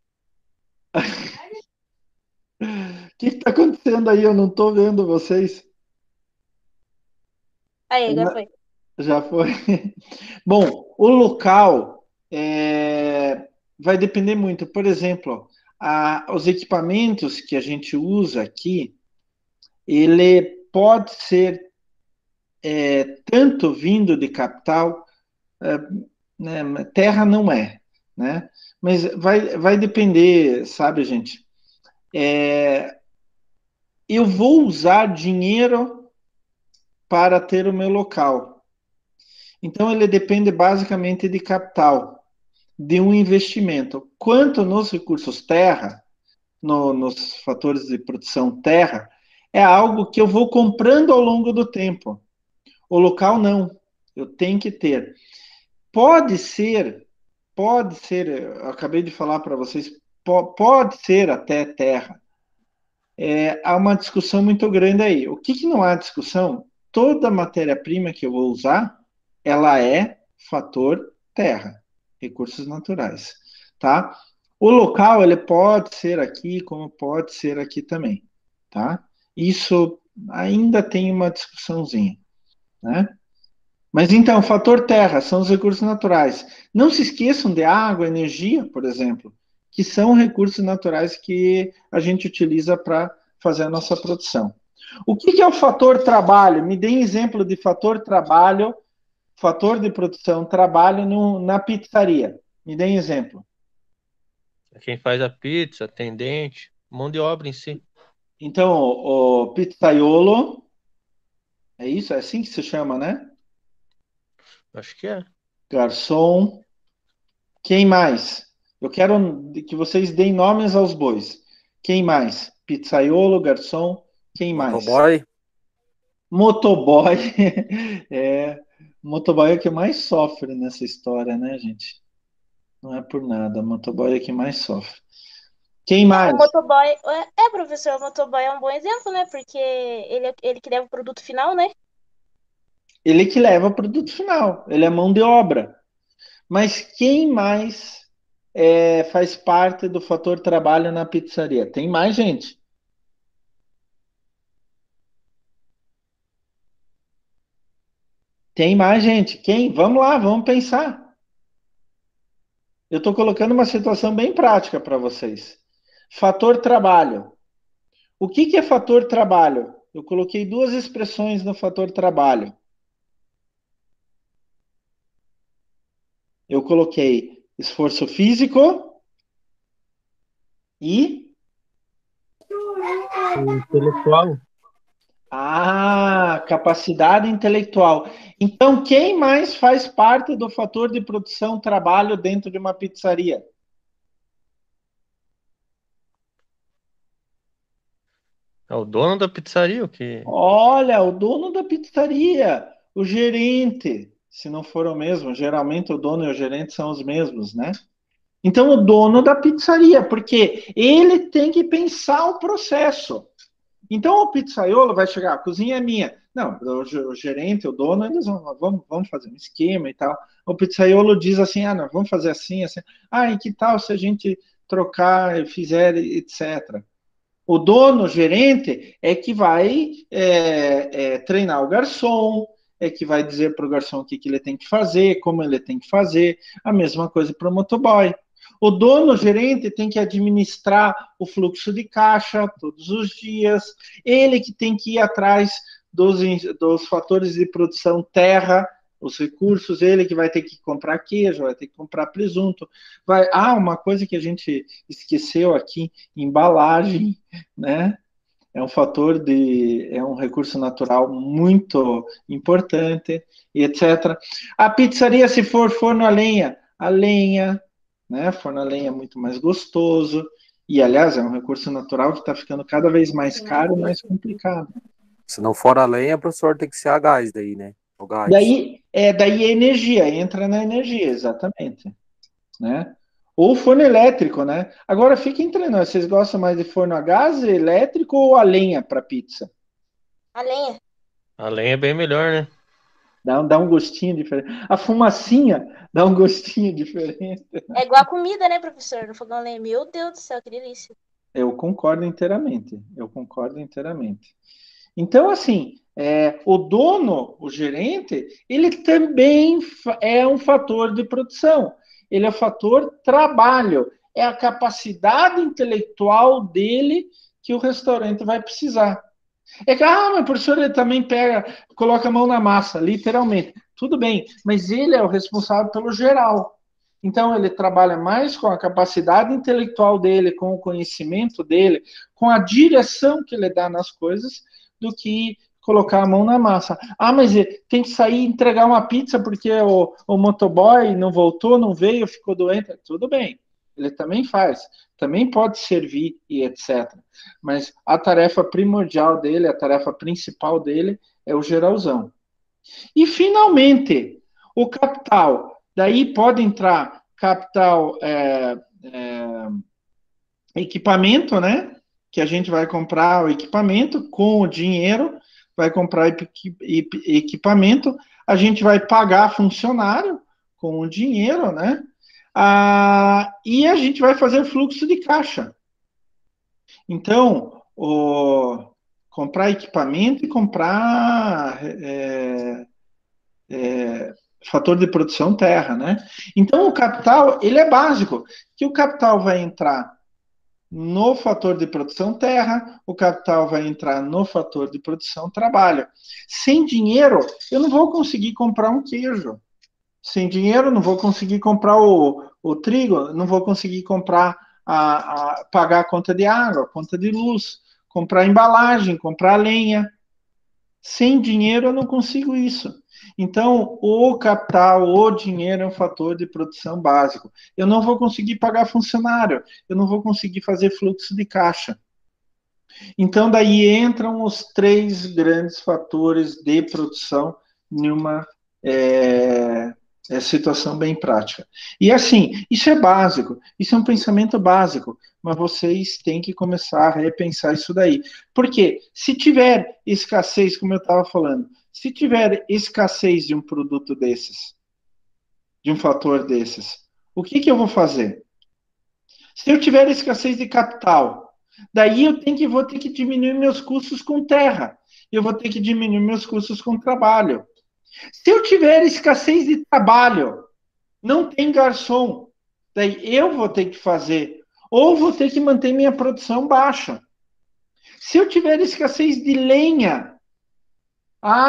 O que está acontecendo aí? Eu não estou vendo vocês. Aí, agora foi. Já foi. Bom, o local vai depender muito. Por exemplo, os equipamentos que a gente usa aqui, ele pode ser tanto vindo de capital, né, terra não é, né? Mas vai depender, sabe, gente? Eu vou usar dinheiro para ter o meu local. Então, ele depende basicamente de capital, de um investimento. Quanto nos recursos terra, nos fatores de produção terra, é algo que eu vou comprando ao longo do tempo. O local não, eu tenho que ter. Pode ser, eu acabei de falar para vocês, pode ser até terra. Há uma discussão muito grande aí. O que não há discussão? Toda matéria-prima que eu vou usar, ela é fator terra, recursos naturais, tá? O local, ele pode ser aqui, como pode ser aqui também, tá? Isso ainda tem uma discussãozinha, né? Mas então, fator terra são os recursos naturais. Não se esqueçam de água, energia, por exemplo, que são recursos naturais que a gente utiliza para fazer a nossa produção. O que é o fator trabalho? Me dê exemplo de fator trabalho, fator de produção, trabalho na pizzaria. Me dê exemplo. Quem faz a pizza, atendente, mão de obra em si. Então, o pizzaiolo, é isso? É assim que se chama, né? Acho que é. Garçom. Quem mais? Eu quero que vocês deem nomes aos bois. Quem mais? Pizzaiolo, garçom. Quem mais? Motoboy? Motoboy. Motoboy é o que mais sofre nessa história, né, gente? Não é por nada. Motoboy é o que mais sofre. Quem mais? O motoboy. Professor, o motoboy é um bom exemplo, né? Porque ele que leva o produto final, né? Ele que leva o produto final. Ele é mão de obra. Mas quem mais faz parte do fator trabalho na pizzaria? Tem mais gente. Tem mais gente. Quem? Vamos lá, vamos pensar. Eu estou colocando uma situação bem prática para vocês. Fator trabalho. O que é fator trabalho? Eu coloquei duas expressões no fator trabalho. Eu coloquei esforço físico e Intelectual. capacidade intelectual. Então, quem mais faz parte do fator de produção trabalho dentro de uma pizzaria? É o dono da pizzaria, o que? Olha, o dono da pizzaria, o gerente, se não for o mesmo, geralmente o dono e o gerente são os mesmos, né? Então, o dono da pizzaria, porque ele tem que pensar o processo. Então, o pizzaiolo vai chegar, a cozinha é minha. Não, o gerente, o dono, eles vamos fazer um esquema e tal. O pizzaiolo diz assim, não, vamos fazer assim, assim. E que tal se a gente trocar, fizer, etc. O dono, o gerente, é que vai treinar o garçom, é que vai dizer para o garçom o que ele tem que fazer, como ele tem que fazer. A mesma coisa para o motoboy. O dono, o gerente, tem que administrar o fluxo de caixa todos os dias. Ele que tem que ir atrás dos fatores de produção terra, os recursos, ele que vai ter que comprar queijo, vai ter que comprar presunto. Uma coisa que a gente esqueceu aqui, embalagem, né? É um recurso natural muito importante, e etc. A pizzaria, se for forno a lenha, né? Forno a lenha é muito mais gostoso, e aliás, é um recurso natural que está ficando cada vez mais caro e mais complicado. Se não for a lenha, professor, tem que ser a gás daí, né? O gás. Daí a energia, entra na energia, exatamente, né? Ou forno elétrico, né? Agora fica entre nós, vocês gostam mais de forno a gás, elétrico ou a lenha para pizza? A lenha. A lenha é bem melhor, né? Dá um gostinho diferente. A fumacinha dá um gostinho diferente. É igual a comida, né, professor? No fogão a lenha. Meu Deus do céu, que delícia. Eu concordo inteiramente. Então, assim, o dono, o gerente, ele também é um fator de produção. Ele é um fator trabalho. É a capacidade intelectual dele que o restaurante vai precisar. É que, mas o professor ele também coloca a mão na massa, literalmente. Tudo bem, mas ele é o responsável pelo geral. Então, ele trabalha mais com a capacidade intelectual dele, com o conhecimento dele, com a direção que ele dá nas coisas, do que colocar a mão na massa. Mas tem que sair e entregar uma pizza porque o motoboy não voltou, não veio, ficou doente. Tudo bem, ele também faz, também pode servir e etc. Mas a tarefa primordial dele, a tarefa principal dele é o geralzão. E, finalmente, o capital. Daí pode entrar capital, equipamento, né? Que a gente vai comprar o equipamento com o dinheiro, vai comprar equipamento, a gente vai pagar funcionário com o dinheiro, né? E a gente vai fazer fluxo de caixa. Então, comprar equipamento e comprar fator de produção terra, né? Então, o capital, ele é básico, que o capital vai entrar no fator de produção terra, o capital vai entrar no fator de produção trabalho. Sem dinheiro, eu não vou conseguir comprar um queijo. Sem dinheiro, não vou conseguir comprar o trigo, não vou conseguir comprar, pagar a conta de água, a conta de luz, comprar embalagem, comprar lenha. Sem dinheiro, eu não consigo isso. Então, o capital, o dinheiro é um fator de produção básico. Eu não vou conseguir pagar funcionário, eu não vou conseguir fazer fluxo de caixa. Então, daí entram os 3 grandes fatores de produção numa situação bem prática. E assim, isso é básico, isso é um pensamento básico, mas vocês têm que começar a repensar isso daí. Porque se tiver escassez, como eu estava falando, se tiver escassez de um produto desses, de um fator desses, o que eu vou fazer? Se eu tiver escassez de capital, daí vou ter que diminuir meus custos com terra, eu vou ter que diminuir meus custos com trabalho. Se eu tiver escassez de trabalho, não tem garçom, daí eu vou ter que fazer, ou vou ter que manter minha produção baixa. Se eu tiver escassez de lenha,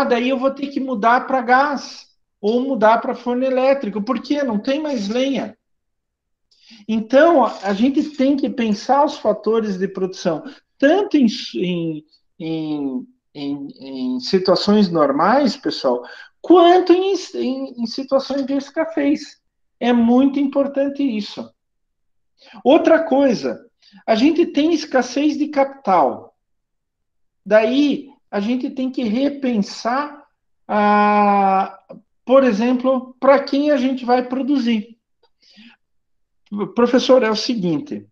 daí eu vou ter que mudar para gás, ou mudar para forno elétrico, porque não tem mais lenha. Então, a gente tem que pensar os fatores de produção, tanto em situações normais, pessoal, quanto em situações de escassez. É muito importante isso. Outra coisa, a gente tem escassez de capital. Daí, a gente tem que repensar, por exemplo, para quem a gente vai produzir. Professor, é o seguinte,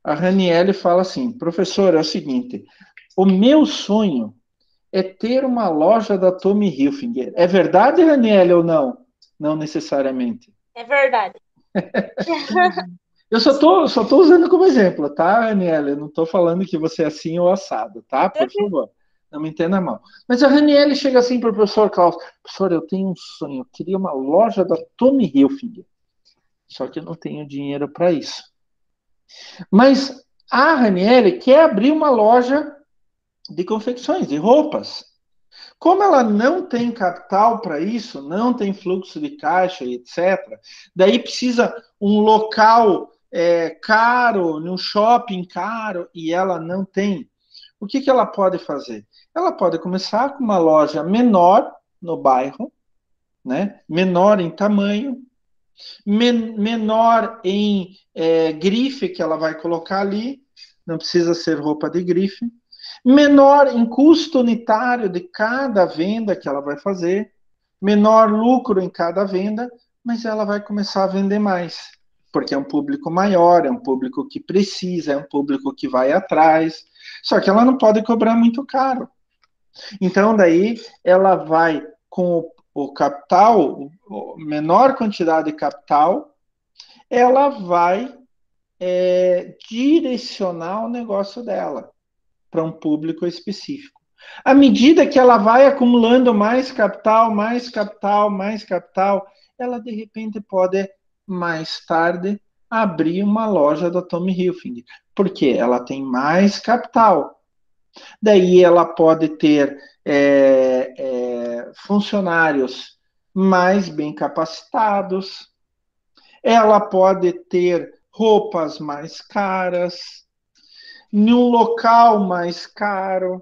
a Raniele fala assim, professor, é o seguinte, o meu sonho é ter uma loja da Tommy Hilfiger. É verdade, Raniele, ou não? Não necessariamente. É verdade. Eu só tô usando como exemplo, tá, Raniele? Eu não tô falando que você é assim ou assado, tá? Por favor, não me entenda mal. Mas a Raniele chega assim para o professor Klaus, professor, eu tenho um sonho, eu queria uma loja da Tommy Hilfiger. Só que eu não tenho dinheiro para isso. Mas a Raniele quer abrir uma loja de confecções, de roupas. Como ela não tem capital para isso, não tem fluxo de caixa, etc., daí precisa um local caro, num shopping caro, e ela não tem. O que ela pode fazer? Ela pode começar com uma loja menor no bairro, né? Menor em tamanho, menor em grife que ela vai colocar ali, não precisa ser roupa de grife, menor em custo unitário de cada venda que ela vai fazer, menor lucro em cada venda, mas ela vai começar a vender mais, porque é um público maior, é um público que precisa, é um público que vai atrás, só que ela não pode cobrar muito caro. Então, daí, ela vai com o capital, menor quantidade de capital, ela vai direcionar o negócio dela para um público específico. À medida que ela vai acumulando mais capital, ela de repente pode, mais tarde, abrir uma loja da Tommy Hilfiger, porque ela tem mais capital. Daí ela pode ter funcionários mais bem capacitados, ela pode ter roupas mais caras, num local mais caro,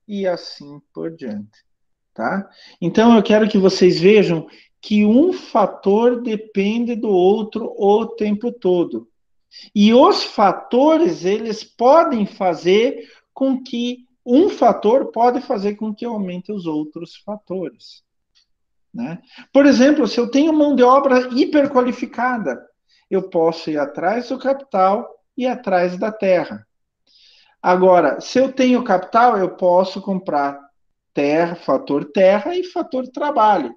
e assim por diante, tá? Então eu quero que vocês vejam que um fator depende do outro o tempo todo. E os fatores, eles podem fazer com que um fator pode fazer com que aumente os outros fatores, né? Por exemplo, se eu tenho mão de obra hiperqualificada, eu posso ir atrás do capital e atrás da terra. Agora, se eu tenho capital, eu posso comprar terra, fator terra e fator trabalho.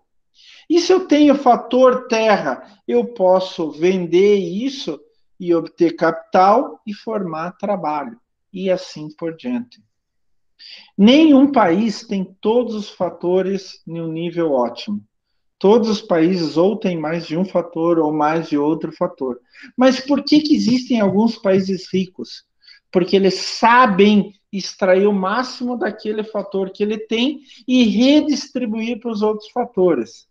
E se eu tenho fator terra, eu posso vender isso e obter capital e formar trabalho. E assim por diante. Nenhum país tem todos os fatores em um nível ótimo. Todos os países ou têm mais de um fator ou mais de outro fator. Mas por que existem alguns países ricos? Porque eles sabem extrair o máximo daquele fator que ele tem e redistribuir para os outros fatores.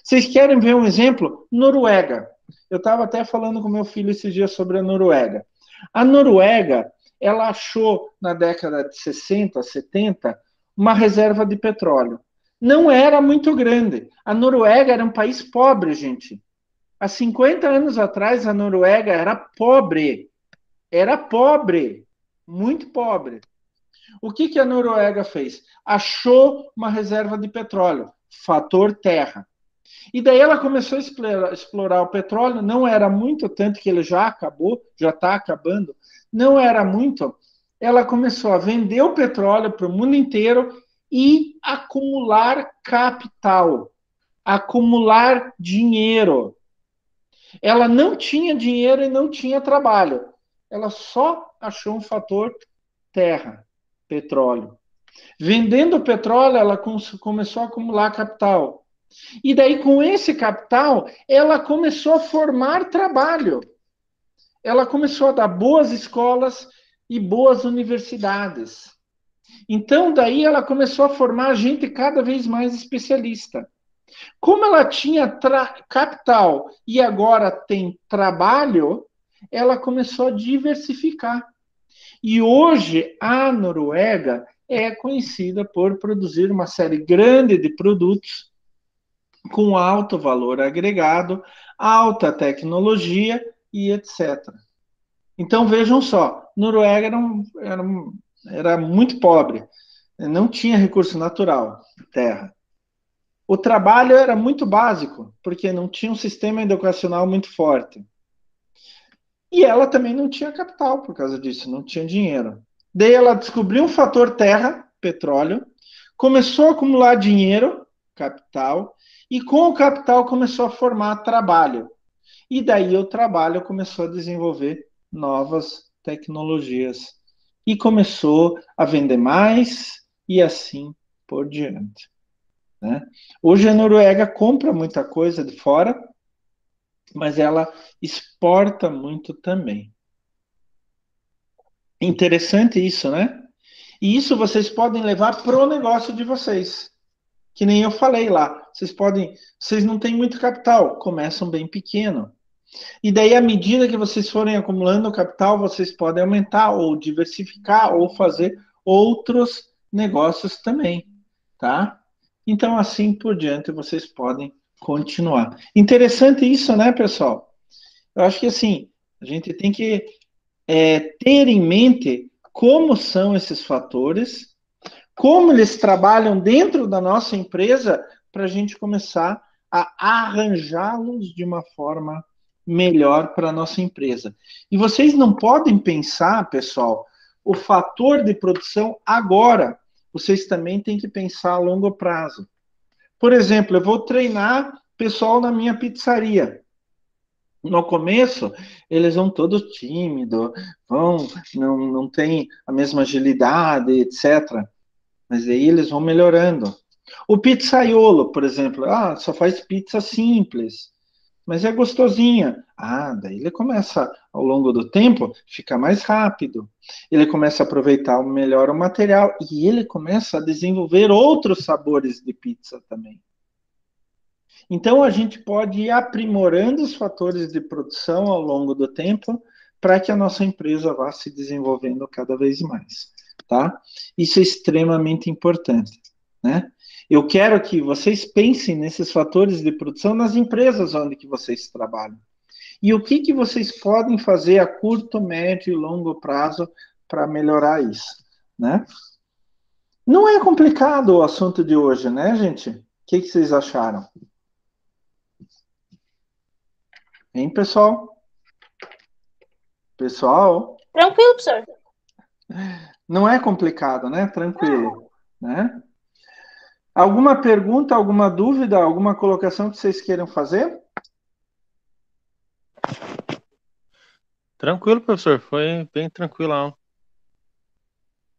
Vocês querem ver um exemplo? Noruega. Eu estava até falando com meu filho esses dias sobre a Noruega. A Noruega, ela achou na década de 60, 70, uma reserva de petróleo. Não era muito grande. A Noruega era um país pobre, gente. Há 50 anos atrás, a Noruega era pobre. Era pobre. Muito pobre. O que a Noruega fez? Achou uma reserva de petróleo. Fator terra. E daí ela começou a explorar o petróleo, não era muito, tanto que ele já acabou, já está acabando, não era muito. Ela começou a vender o petróleo para o mundo inteiro e acumular capital, acumular dinheiro. Ela não tinha dinheiro e não tinha trabalho. Ela só achou um fator terra, petróleo. Vendendo o petróleo, ela começou a acumular capital. E daí, com esse capital, ela começou a formar trabalho. Ela começou a dar boas escolas e boas universidades. Então, daí ela começou a formar gente cada vez mais especialista. Como ela tinha capital e agora tem trabalho, ela começou a diversificar. E hoje, a Noruega é conhecida por produzir uma série grande de produtos com alto valor agregado, alta tecnologia e etc. Então vejam só, Noruega era muito pobre, não tinha recurso natural, terra. O trabalho era muito básico, porque não tinha um sistema educacional muito forte. E ela também não tinha capital por causa disso, não tinha dinheiro. Daí ela descobriu um fator terra, petróleo, começou a acumular dinheiro, capital, e com o capital começou a formar trabalho. E daí o trabalho começou a desenvolver novas tecnologias. E começou a vender mais e assim por diante. Né? Hoje a Noruega compra muita coisa de fora, mas ela exporta muito também. Interessante isso, né? E isso vocês podem levar para o negócio de vocês. Que nem eu falei lá. Vocês não têm muito capital, começam bem pequeno. E daí, à medida que vocês forem acumulando capital, vocês podem aumentar ou diversificar ou fazer outros negócios também, tá? Então, assim por diante, vocês podem continuar. Interessante isso, né, pessoal? Eu acho que, assim, a gente tem que ter em mente como são esses fatores, como eles trabalham dentro da nossa empresa, para a gente começar a arranjá-los de uma forma melhor para a nossa empresa. E vocês não podem pensar, pessoal, o fator de produção agora. Vocês também têm que pensar a longo prazo. Por exemplo, eu vou treinar pessoal na minha pizzaria. No começo, eles vão todos tímidos, não tem a mesma agilidade, etc. Mas aí eles vão melhorando. O pizzaiolo, por exemplo, só faz pizza simples, mas é gostosinha. Daí ele começa, ao longo do tempo, ficar mais rápido. Ele começa a aproveitar melhor o material e ele começa a desenvolver outros sabores de pizza também. Então, a gente pode ir aprimorando os fatores de produção ao longo do tempo para que a nossa empresa vá se desenvolvendo cada vez mais, tá? Isso é extremamente importante, né? Eu quero que vocês pensem nesses fatores de produção nas empresas onde que vocês trabalham. E o que vocês podem fazer a curto, médio e longo prazo para melhorar isso, né? Não é complicado o assunto de hoje, né, gente? O que vocês acharam? Hein, pessoal? Pessoal? Tranquilo, professor. Não é complicado, né? Tranquilo, né? Alguma pergunta, alguma dúvida, alguma colocação que vocês queiram fazer? Tranquilo, professor. Foi bem tranquilo a aula.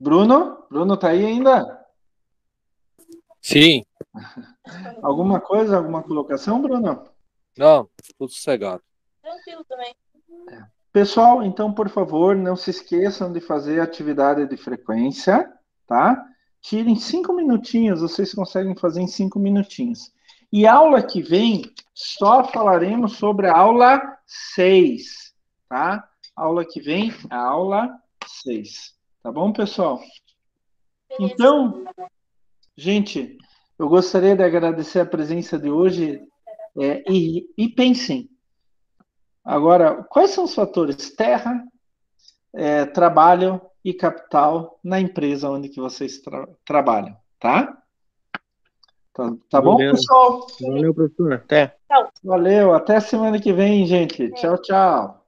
Bruno? Bruno tá aí ainda? Sim. Alguma coisa, alguma colocação, Bruno? Não, tudo sossegado. Tranquilo também. Pessoal, então, por favor, não se esqueçam de fazer atividade de frequência, tá? Tirem 5 minutinhos, vocês conseguem fazer em 5 minutinhos. E aula que vem, só falaremos sobre a aula 6, tá? Aula que vem, a aula 6. Tá bom, pessoal? Beleza. Então, gente, eu gostaria de agradecer a presença de hoje e pensem. Agora, quais são os fatores terra, trabalho e capital na empresa onde que vocês trabalham, tá? Tá bom, Beleza. pessoal? Valeu, professor. Até. Valeu, até semana que vem, gente. Tchau, tchau.